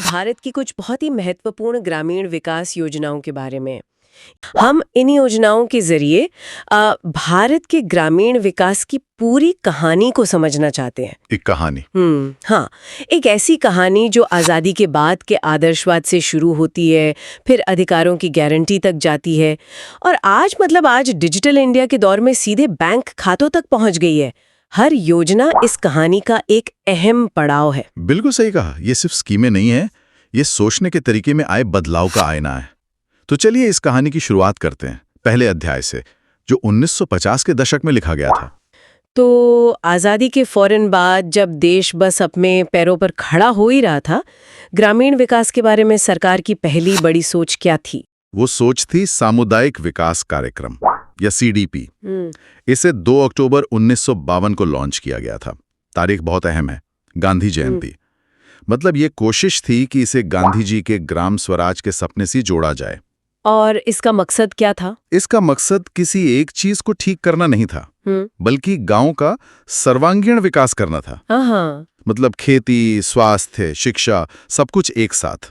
भारत की कुछ बहुत ही महत्वपूर्ण ग्रामीण विकास योजनाओं के बारे में। हम इन योजनाओं के जरिए भारत के ग्रामीण विकास की पूरी कहानी को समझना चाहते हैं। एक कहानी। हाँ, एक ऐसी कहानी जो आज़ादी के बाद के आदर्शवाद से शुरू होती है, फिर अधिकारों की गारंटी तक जाती है और आज डिजिटल इंडिया के दौर में सीधे बैंक खातों तक पहुंच गई है। हर योजना इस कहानी का एक अहम पड़ाव है। बिल्कुल सही कहा। ये सिर्फ स्कीमें नहीं है, ये सोचने के तरीके में आए बदलाव का आईना है। तो चलिए इस कहानी की शुरुआत करते हैं पहले अध्याय से, जो 1950 के दशक में लिखा गया था। तो आज़ादी के फौरन बाद जब देश बस अपने पैरों पर खड़ा हो ही रहा था, ग्रामीण विकास के बारे में सरकार की पहली बड़ी सोच क्या थी? वो सोच थी सामुदायिक विकास कार्यक्रम या सीडीपी। इसे 2 अक्टूबर 1952 को लॉन्च किया गया था। तारीख बहुत अहम है, गांधी जयंती। मतलब ये कोशिश थी कि इसे गांधी जी के ग्राम स्वराज के सपने से जोड़ा जाए। और इसका मकसद क्या था? इसका मकसद किसी एक चीज को ठीक करना नहीं था, बल्कि गांव का सर्वांगीण विकास करना था। मतलब खेती, स्वास्थ्य, शिक्षा, सब कुछ एक साथ।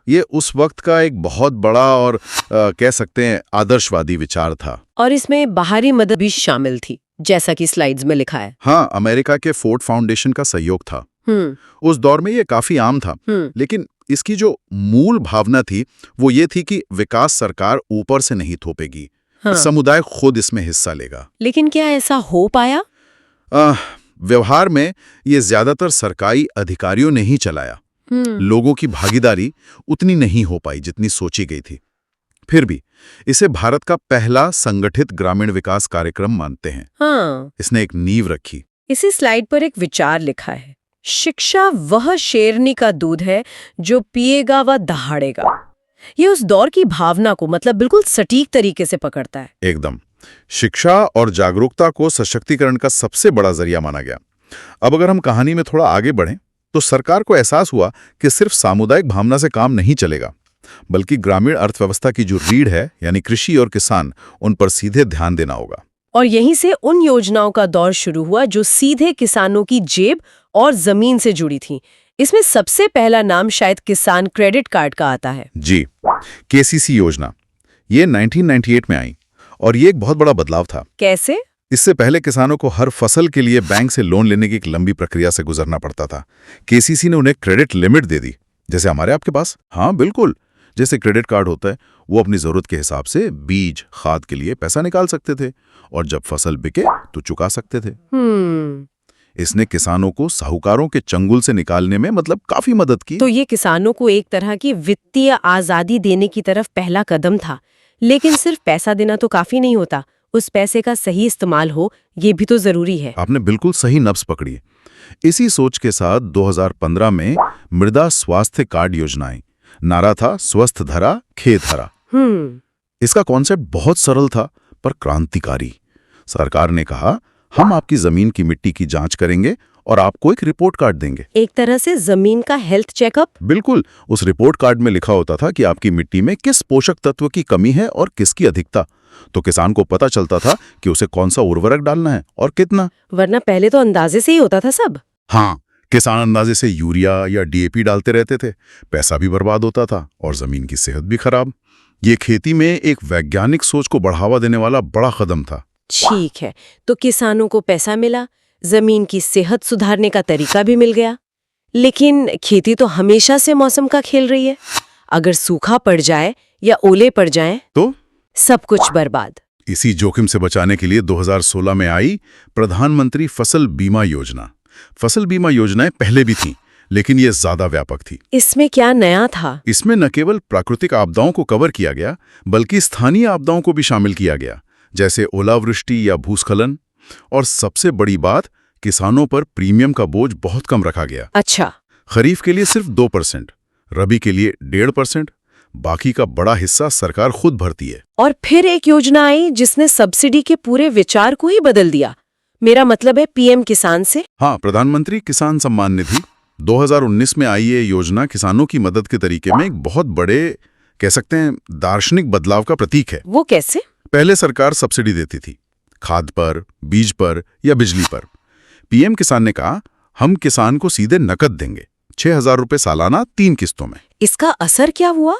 ये उस वक्त का एक बहुत बड़ा और कह सकते हैं आदर्शवादी विचार था। और इसमें बाहरी मदद भी शामिल थी, जैसा कि स्लाइड्स में लिखा है। हाँ, अमेरिका के फोर्ड फाउंडेशन का सहयोग था। उस दौर में ये काफी आम था, लेकिन इसकी जो मूल भावना थी वो ये थी कि विकास सरकार ऊपर से नहीं थोपेगी, समुदाय खुद इसमें हिस्सा लेगा। लेकिन क्या ऐसा हो पाया? व्यवहार में ये ज्यादातर सरकारी अधिकारियों ने ही चलाया। लोगों की भागीदारी उतनी नहीं हो पाई जितनी सोची गई थी। फिर भी इसे भारत का पहला संगठित ग्रामीण विकास कार्यक्रम मानते हैं। इसने एक नींव रखी। इसी स्लाइड पर एक विचार लिखा है, शिक्षा वह शेरनी का दूध है जो पिएगा वह दहाड़ेगा। ये उस दौर की भावना को बिल्कुल सटीक तरीके से पकड़ता है। एकदम। शिक्षा और जागरूकता को सशक्तिकरण का सबसे बड़ा जरिया माना गया। अब अगर हम कहानी में थोड़ा आगे बढ़ें तो सरकार को एहसास हुआ कि सिर्फ सामुदायिक भावना से काम नहीं चलेगा, बल्कि ग्रामीण अर्थव्यवस्था की जो रीढ़ है यानी कृषि और किसान, उन पर सीधे ध्यान देना होगा। और यहीं से उन योजनाओं का दौर शुरू हुआ जो सीधे किसानों की जेब और जमीन से जुड़ी थी। इसमें सबसे पहला नाम शायद किसान क्रेडिट कार्ड का आता है। जी, केसीसी योजना। ये 1998 में आई और ये एक बहुत बड़ा बदलाव था। कैसे? इससे पहले किसानों को हर फसल के लिए बैंक से लोन लेने की एक लंबी प्रक्रिया से गुजरना पड़ता था। केसीसी ने उन्हें क्रेडिट लिमिट दे दी, जैसे हमारे आपके पास। हाँ बिल्कुल, जैसे क्रेडिट कार्ड होता है, वो अपनी जरूरत के हिसाब से बीज, खाद के लिए पैसा निकाल सकते थे और जब फसल बिके तो चुका सकते थे। इसने किसानों को साहूकारों के चंगुल से निकालने में काफी मदद की। तो ये किसानों को एक तरह की वित्तीय आजादी देने की तरफ पहला कदम था। लेकिन सिर्फ पैसा देना तो काफी नहीं होता, उस पैसे का सही इस्तेमाल हो ये भी तो जरूरी है। आपने बिल्कुल सही नब्ज पकड़ी। इसी सोच के साथ 2015 में मृदा स्वास्थ्य कार्ड योजना आई। नारा था स्वस्थ धरा खेत हरा। इसका कॉन्सेप्ट बहुत सरल था पर क्रांतिकारी। सरकार ने कहा, हम आपकी जमीन की मिट्टी की जांच करेंगे और आपको एक रिपोर्ट कार्ड देंगे। एक तरह से जमीन का हेल्थ चेकअप। बिल्कुल। उस रिपोर्ट कार्ड में लिखा होता था कि आपकी मिट्टी में किस पोषक तत्व की कमी है और किसकी अधिकता। तो किसान को पता चलता था कि उसे कौन सा उर्वरक डालना है और कितना। वरना पहले तो अंदाजे से ही होता था सब। हाँ, किसान अंदाजे से यूरिया या डीएपी डालते रहते थे, पैसा भी बर्बाद होता था और जमीन की सेहत भी खराब। ये खेती में एक वैज्ञानिक सोच को बढ़ावा देने वाला बड़ा कदम था। ठीक है, तो किसानों को पैसा मिला, जमीन की सेहत सुधारने का तरीका भी मिल गया। लेकिन खेती तो हमेशा से मौसम का खेल रही है। अगर सूखा पड़ जाए या ओले पड़ जाएं तो सब कुछ बर्बाद। इसी जोखिम से बचाने के लिए 2016 में आई प्रधानमंत्री फसल बीमा योजना। फसल बीमा योजनाएं पहले भी थीं, लेकिन ये ज्यादा व्यापक थी। इसमें क्या नया था? इसमें न केवल प्राकृतिक आपदाओं को कवर किया गया, बल्कि स्थानीय आपदाओं को भी शामिल किया गया, जैसे ओलावृष्टि या भूस्खलन। और सबसे बड़ी बात, किसानों पर प्रीमियम का बोझ बहुत कम रखा गया। अच्छा। खरीफ के लिए सिर्फ 2%, रबी के लिए 1.5%, बाकी का बड़ा हिस्सा सरकार खुद भरती है। और फिर एक योजना आई जिसने सब्सिडी के पूरे विचार को ही बदल दिया। मेरा मतलब है पीएम किसान से। हाँ, प्रधानमंत्री किसान सम्मान निधि। 2019 में आई ये योजना किसानों की मदद के तरीके में एक बहुत बड़े, कह सकते हैं, दार्शनिक बदलाव का प्रतीक है। वो कैसे? पहले सरकार सब्सिडी देती थी, खाद पर, बीज पर या बिजली पर। पीएम किसान ने कहा, हम किसान को सीधे नकद देंगे, 6,000 रुपए सालाना 3 किस्तों में। इसका असर क्या हुआ?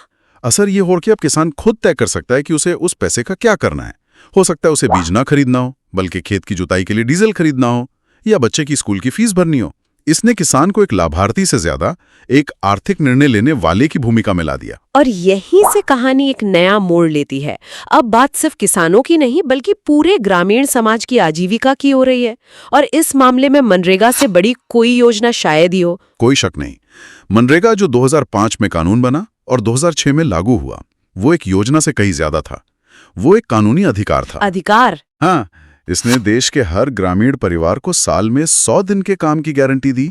असर ये हो कि अब किसान खुद तय कर सकता है कि उसे उस पैसे का क्या करना है। हो सकता है उसे बीज ना खरीदना हो, बल्कि खेत की जुताई के लिए डीजल खरीदना हो या बच्चे की स्कूल की फीस भरनी हो। इसने किसान को एक लाभार्थी से ज्यादा एक आर्थिक निर्णय लेने वाले की भूमिका में ला दिया। और यहीं से कहानी एक नया मोड़ लेती है। अब बात सिर्फ किसानों की नहीं, बल्कि पूरे ग्रामीण समाज की आजीविका की हो रही है। और इस मामले में मनरेगा से बड़ी कोई योजना शायद ही हो। कोई शक नहीं, मनरेगा जो 2005 में कानून बना और 2006 में लागू हुआ, वो एक योजना से कहीं ज्यादा था। वो एक कानूनी अधिकार था। अधिकार? हाँ, इसने देश के हर ग्रामीण परिवार को साल में 100 दिन के काम की गारंटी दी।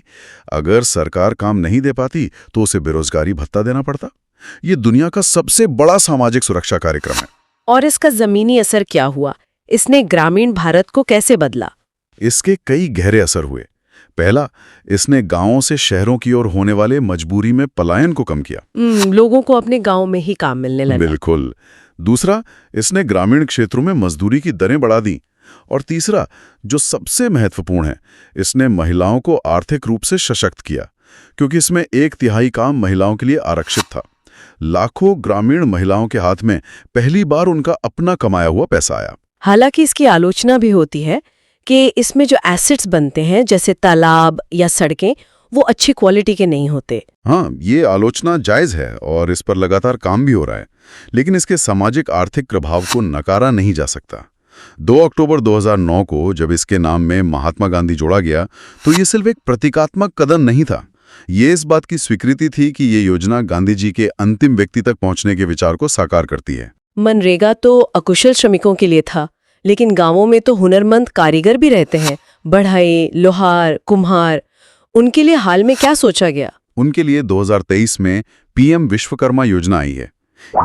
अगर सरकार काम नहीं दे पाती तो उसे बेरोजगारी भत्ता देना पड़ता। ये दुनिया का सबसे बड़ा सामाजिक सुरक्षा कार्यक्रम है। और इसका जमीनी असर क्या हुआ? इसने ग्रामीण भारत को कैसे बदला? इसके कई गहरे असर हुए। पहला, इसने गांवों से शहरों की ओर होने वाले मजबूरी में पलायन को कम किया। लोगों को अपने गांव में ही काम मिलने लगा। बिल्कुल। दूसरा, इसने ग्रामीण क्षेत्रों में मजदूरी की दरें बढ़ा दी। और तीसरा, जो सबसे महत्वपूर्ण है, इसने महिलाओं को आर्थिक रूप से सशक्त किया, क्योंकि इसमें 1/3 काम महिलाओं के लिए आरक्षित था। लाखों ग्रामीण महिलाओं के हाथ में पहली बार उनका अपना कमाया हुआ पैसा आया। हालांकि इसकी आलोचना भी होती है कि इसमें जो एसेट्स बनते हैं, जैसे तालाब या सड़कें, वो अच्छी क्वालिटी के नहीं होते। हाँ, ये आलोचना जायज है और इस पर लगातार काम भी हो रहा है, लेकिन इसके सामाजिक आर्थिक प्रभाव को नकारा नहीं जा सकता। 2 अक्टूबर 2009 को जब इसके नाम में महात्मा गांधी जोड़ा गया, तो ये सिर्फ एक प्रतीकात्मक कदम नहीं था। ये इस बात की स्वीकृति थी कि ये योजना गांधी जी के अंतिम व्यक्ति तक पहुंचने के विचार को साकार करती है। मनरेगा तो अकुशल श्रमिकों के लिए था, लेकिन गांवों में तो हुनरमंद कारीगर भी रहते हैं, बढ़ई, लोहार, कुम्हार। उनके लिए हाल में क्या सोचा गया? उनके लिए 2023 में पीएम विश्वकर्मा योजना आई है।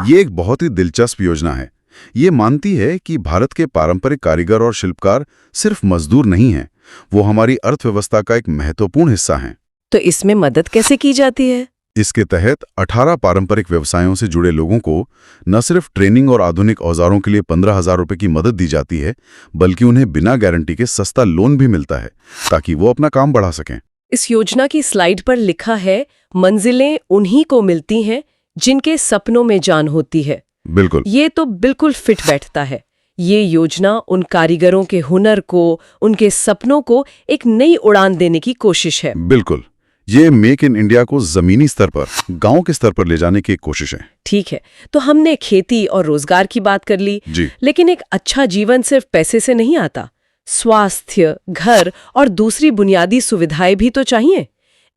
ये एक बहुत ही दिलचस्प योजना है। ये मानती है कि भारत के पारंपरिक कारीगर और शिल्पकार सिर्फ मजदूर नहीं हैं, वो हमारी अर्थव्यवस्था का एक महत्वपूर्ण हिस्सा हैं। तो इसमें मदद कैसे की जाती है? इसके तहत 18 पारंपरिक व्यवसायों से जुड़े लोगों को न सिर्फ ट्रेनिंग और आधुनिक औजारों के लिए 15,000 रुपए की मदद दी जाती है, बल्कि उन्हें बिना गारंटी के सस्ता लोन भी मिलता है, ताकि वो अपना काम बढ़ा सकें। इस योजना की स्लाइड पर लिखा है, मंजिलें उन्हीं को मिलती हैं जिनके सपनों में जान होती है। बिल्कुल। ये तो बिल्कुल फिट बैठता है। ये योजना उन कारीगरों के हुनर को, उनके सपनों को एक नई उड़ान देने की कोशिश है। बिल्कुल। ये मेक इन इंडिया को जमीनी स्तर पर, गांव के स्तर पर ले जाने की एक कोशिश है। ठीक है, तो हमने खेती और रोजगार की बात कर ली, जी। लेकिन एक अच्छा जीवन सिर्फ पैसे से नहीं आता। स्वास्थ्य, घर और दूसरी बुनियादी सुविधाएं भी तो चाहिए।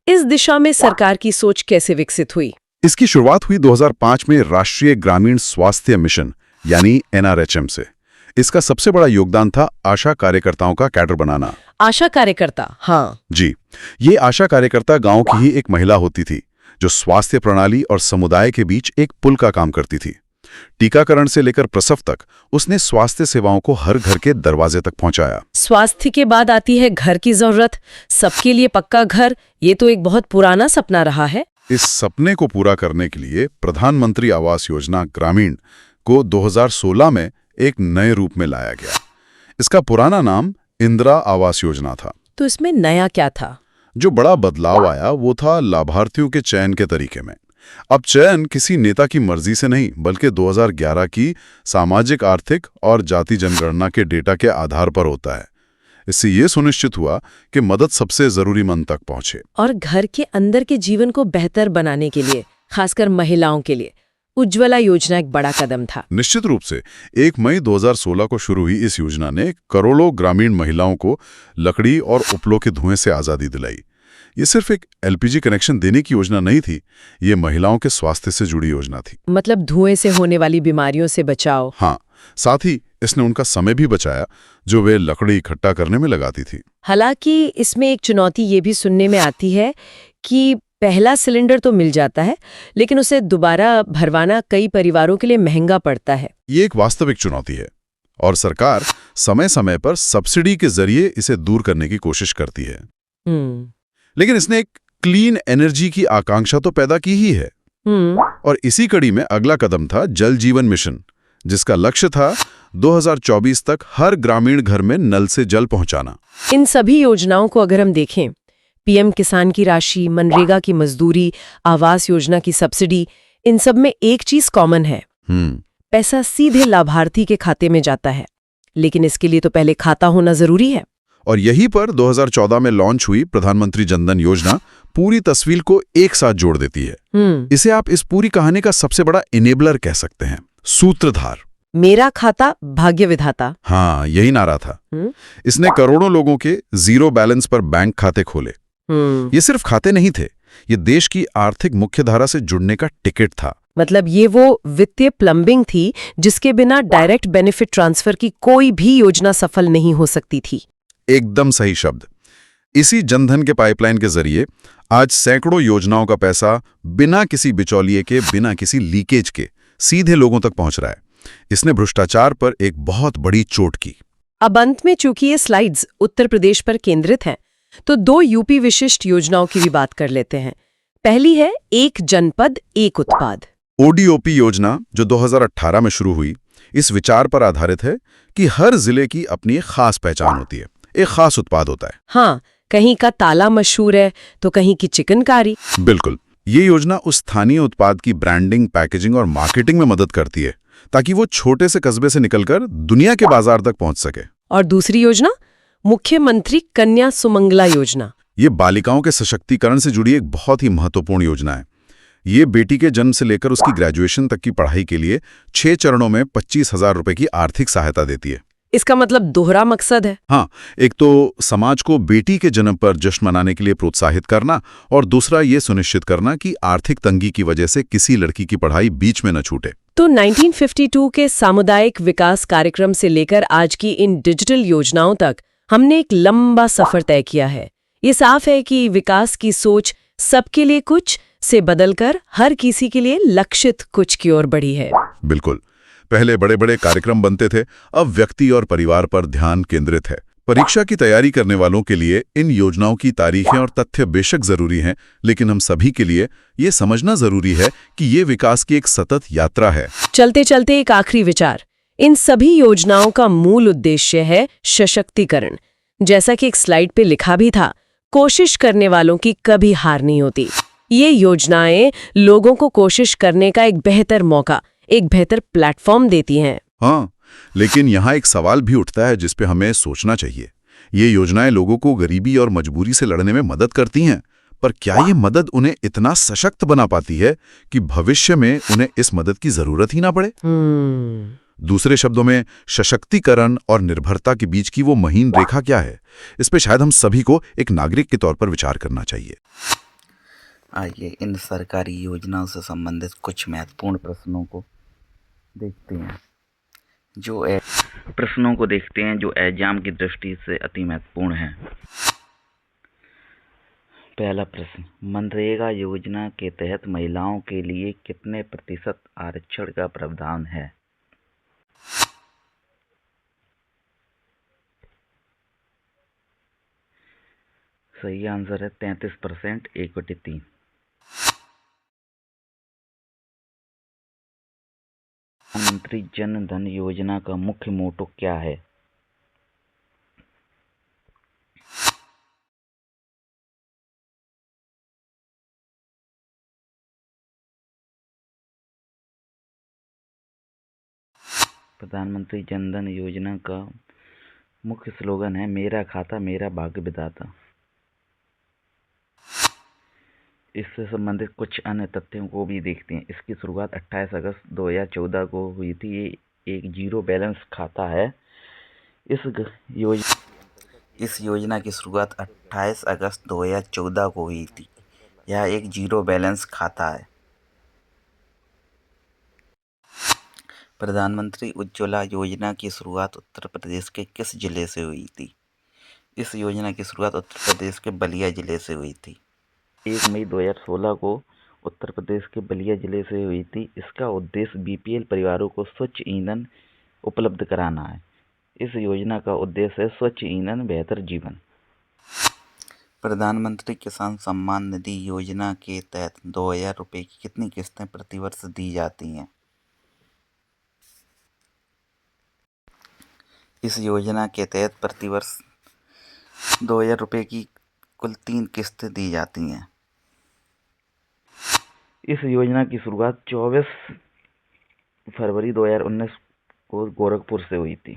इस दिशा में सरकार की सोच कैसे विकसित हुई? इसकी शुरुआत हुई 2005 में राष्ट्रीय ग्रामीण स्वास्थ्य मिशन यानी NRHM से। इसका सबसे बड़ा योगदान था आशा कार्यकर्ताओं का कैडर बनाना। आशा कार्यकर्ता? हाँ जी, ये आशा कार्यकर्ता गांव की ही एक महिला होती थी, जो स्वास्थ्य प्रणाली और समुदाय के बीच एक पुल का काम करती थी। टीकाकरण से लेकर प्रसव तक उसने स्वास्थ्य सेवाओं को हर घर के दरवाजे तक पहुंचाया। स्वास्थ्य के बाद आती है घर की जरूरत। सबके लिए पक्का घर, ये तो एक बहुत पुराना सपना रहा है। इस सपने को पूरा करने के लिए प्रधानमंत्री आवास योजना ग्रामीण को 2016 में एक नए रूप में लाया गया। इसका पुराना नाम इंदिरा आवास योजना था। तो इसमें नया क्या था? जो बड़ा बदलाव आया वो था लाभार्थियों के चयन के तरीके में। अब चयन किसी नेता की मर्जी से नहीं, बल्कि 2011 की सामाजिक, आर्थिक और जाति जनगणना के डेटा के आधार पर होता है। इससे ये सुनिश्चित हुआ कि मदद सबसे जरूरीमंद तक पहुंचे। और घर के अंदर के जीवन को बेहतर बनाने के लिए, खासकर महिलाओं के लिए, उज्ज्वला योजना एक बड़ा कदम था। निश्चित रूप से 1 मई 2016 को शुरू हुई इस योजना ने करोड़ों ग्रामीण महिलाओं को लकड़ी और उपलों के धुएं से आज़ादी दिलाई। ये सिर्फ एक LPG कनेक्शन देने की योजना नहीं थी, ये महिलाओं के स्वास्थ्य से जुड़ी योजना थी। मतलब धुएं से होने वाली बीमारियों से बचाव। हाँ, साथ ही इसने उनका समय भी बचाया जो वे लकड़ी इकट्ठा करने में लगाती थी। हालांकि इसमें एक चुनौती ये भी सुनने में आती है कि पहला सिलेंडर तो मिल जाता है, लेकिन उसे दोबारा भरवाना कई परिवारों के लिए महंगा पड़ता है। ये एक वास्तविक चुनौती है और सरकार समय समय पर सब्सिडी के जरिए इसे दूर करने की कोशिश करती है। लेकिन इसने एक क्लीन एनर्जी की आकांक्षा तो पैदा की ही है। और इसी कड़ी में अगला कदम था जल जीवन मिशन, जिसका लक्ष्य था 2024 तक हर ग्रामीण घर में नल से जल पहुंचाना। इन सभी योजनाओं को अगर हम देखें, पीएम किसान की राशि, मनरेगा की मजदूरी, आवास योजना की सब्सिडी, इन सब में एक चीज कॉमन है। पैसा सीधे लाभार्थी के खाते में जाता है। लेकिन इसके लिए तो पहले खाता होना जरूरी है। और यहीं पर 2014 में लॉन्च हुई प्रधानमंत्री जनधन योजना पूरी तस्वीर को एक साथ जोड़ देती है। इसे आप इस पूरी कहानी का सबसे बड़ा इनेबलर कह सकते हैं, सूत्रधार। मेरा खाता भाग्य विधाता। हाँ, यही नारा था। इसने करोड़ों लोगों के जीरो बैलेंस पर बैंक खाते खोले। ये सिर्फ खाते नहीं थे, ये देश की आर्थिक मुख्यधारा से जुड़ने का टिकट था। मतलब ये वो वित्तीय प्लम्बिंग थी जिसके बिना डायरेक्ट बेनिफिट ट्रांसफर की कोई भी योजना सफल नहीं हो सकती थी। एकदम सही शब्द। इसी जनधन के पाइपलाइन के जरिए आज सैकड़ों योजनाओं का पैसा बिना किसी बिचौलिए के, बिना किसी लीकेज के सीधे लोगों तक पहुंच रहा है। इसने भ्रष्टाचार पर एक बहुत बड़ी चोट की। अब अंत में चूंकि ये स्लाइड्स उत्तर प्रदेश पर केंद्रित हैं, तो 2 यूपी विशिष्ट योजनाओं की भी बात कर लेते हैं। पहली है एक जनपद एक उत्पाद। ओडीओपी योजना जो 2018 में शुरू हुई, इस विचार पर आधारित है कि हर जिले की अपनी एक खास पहचान होती है, एक खास उत्पाद होता है। हाँ, कहीं का ताला मशहूर है तो कहीं की चिकनकारी। बिल्कुल। ये योजना उस स्थानीय उत्पाद की ब्रांडिंग, पैकेजिंग और मार्केटिंग में मदद करती है ताकि वो छोटे से कस्बे से निकलकर दुनिया के बाजार तक पहुंच सके। और दूसरी योजना मुख्यमंत्री कन्या सुमंगला योजना। ये बालिकाओं के सशक्तिकरण से जुड़ी एक बहुत ही महत्वपूर्ण योजना है। ये बेटी के जन्म से लेकर उसकी ग्रेजुएशन तक की पढ़ाई के लिए 6 चरणों में 25,000 रुपए की आर्थिक सहायता देती है। इसका मतलब दोहरा मकसद है। हाँ, एक तो समाज को बेटी के जन्म पर जश्न मनाने के लिए प्रोत्साहित करना, और दूसरा ये सुनिश्चित करना कि आर्थिक तंगी की वजह से किसी लड़की की पढ़ाई बीच में न छूटे। तो 1952 के सामुदायिक विकास कार्यक्रम से लेकर आज की इन डिजिटल योजनाओं तक हमने एक लंबा सफर तय किया है। ये साफ है कि विकास की सोच सबके लिए कुछ से बदलकर हर किसी के लिए लक्षित कुछ की ओर बढ़ी है। बिल्कुल। पहले बड़े बड़े कार्यक्रम बनते थे, अब व्यक्ति और परिवार पर ध्यान केंद्रित है। परीक्षा की तैयारी करने वालों के लिए इन योजनाओं की तारीखें और तथ्य बेशक जरूरी हैं, लेकिन हम सभी के लिए ये समझना जरूरी है कि ये विकास की एक सतत यात्रा है। चलते चलते एक आखिरी विचार। इन सभी योजनाओं का मूल उद्देश्य है सशक्तिकरण। जैसा कि एक स्लाइड पे लिखा भी था, कोशिश करने वालों की कभी हार नहीं होती। ये योजनाएं लोगों को कोशिश करने का एक बेहतर मौका, एक बेहतर प्लेटफॉर्म देती हैं। हाँ, लेकिन यहाँ एक सवाल भी उठता है जिस पे हमें सोचना चाहिए। ये योजनाएं लोगों को गरीबी और मजबूरी से लड़ने में मदद करती हैं, पर क्या ये मदद उन्हें इतना सशक्त बना पाती है कि भविष्य में उन्हें इस मदद की जरूरत ही ना पड़े? दूसरे शब्दों में, सशक्तिकरण और निर्भरता के बीच की वो महीन रेखा क्या है? इस पे शायद हम सभी को एक नागरिक के तौर पर विचार करना चाहिए। आइए इन सरकारी योजनाओं से संबंधित कुछ महत्वपूर्ण प्रश्नों को देखते हैं जो एग्जाम की दृष्टि से अति महत्वपूर्ण हैं। पहला प्रश्न, मनरेगा योजना के तहत महिलाओं के लिए कितने प्रतिशत आरक्षण का प्रावधान है? सही आंसर है 33%, 1/3। प्रधानमंत्री जन धन योजना का मुख्य मोटो क्या है? प्रधानमंत्री जन धन योजना का मुख्य स्लोगन है, मेरा खाता मेरा भाग्य विधाता। इससे संबंधित कुछ अन्य तथ्यों को भी देखते हैं। इसकी शुरुआत 28 अगस्त 2014 को हुई थी। ये एक जीरो बैलेंस खाता है। इस योजना की शुरुआत 28 अगस्त 2014 को हुई थी। यह एक जीरो बैलेंस खाता है। प्रधानमंत्री उज्ज्वला योजना की शुरुआत उत्तर प्रदेश के किस जिले से हुई थी? इस योजना की शुरुआत उत्तर प्रदेश के बलिया जिले से हुई थी। 1 मई 2016 को उत्तर प्रदेश के बलिया जिले से हुई थी। इसका उद्देश्य बीपीएल परिवारों को स्वच्छ ईंधन उपलब्ध कराना है। इस योजना का उद्देश्य है स्वच्छ ईंधन, बेहतर जीवन। प्रधानमंत्री किसान सम्मान निधि योजना के तहत 2,000 रुपये की कितनी किस्तें प्रतिवर्ष दी जाती हैं? इस योजना के तहत प्रतिवर्ष 2,000 रुपये की कुल 3 किस्तें दी जाती हैं। इस योजना की शुरुआत 24 फरवरी 2019 को गोरखपुर से हुई थी।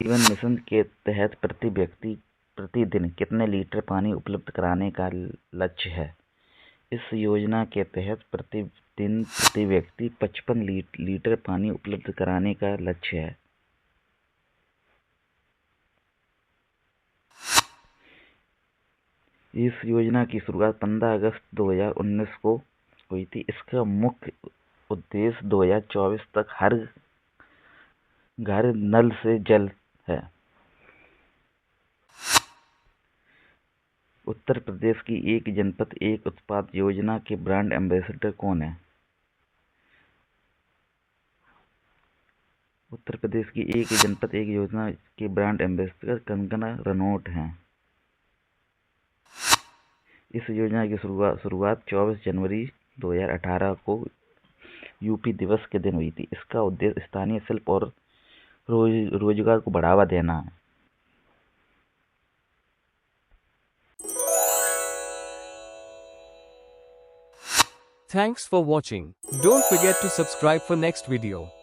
जीवन मिशन के तहत प्रति व्यक्ति प्रतिदिन कितने लीटर पानी उपलब्ध कराने का लक्ष्य है? इस योजना के तहत प्रतिदिन प्रति व्यक्ति 55 लीटर पानी उपलब्ध कराने का लक्ष्य है। इस योजना की शुरुआत 15 अगस्त 2019 को हुई थी। इसका मुख्य उद्देश्य 2024 तक हर घर नल से जल है। उत्तर प्रदेश की एक जनपद एक उत्पाद योजना के ब्रांड एम्बेसडर कौन है? उत्तर प्रदेश की एक जनपद एक योजना के ब्रांड एम्बेसडर कंगना रनौत हैं। इस योजना की शुरुआत 24 जनवरी 2018 को यूपी दिवस के दिन हुई थी। इसका उद्देश्य स्थानीय शिल्प और रोजगार को बढ़ावा देना है। Thanks for watching. Don't forget to subscribe for next video.